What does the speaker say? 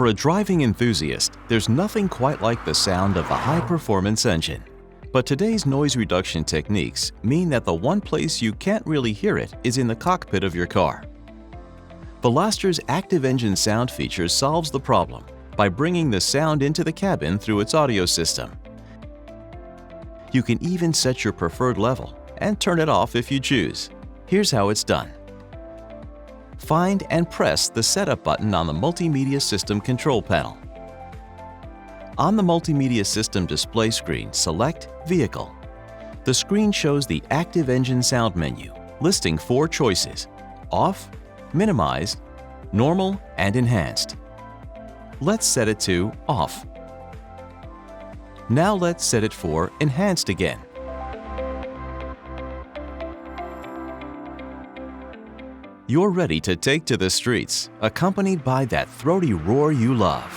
For a driving enthusiast, there's nothing quite like the sound of a high-performance engine. But today's noise reduction techniques mean that the one place you can't really hear it is in the cockpit of your car. Veloster's active engine sound feature solves the problem by bringing the sound into the cabin through its audio system. You can even set your preferred level and turn it off if you choose. Here's how it's done. Find and press the Setup button on the Multimedia System control panel. On the Multimedia System display screen, select Vehicle. The screen shows the Active Engine Sound menu, listing 4 choices: Off, Minimized, Normal, and Enhanced. Let's set it to Off. Now let's set it for Enhanced again. You're ready to take to the streets, accompanied by that throaty roar you love.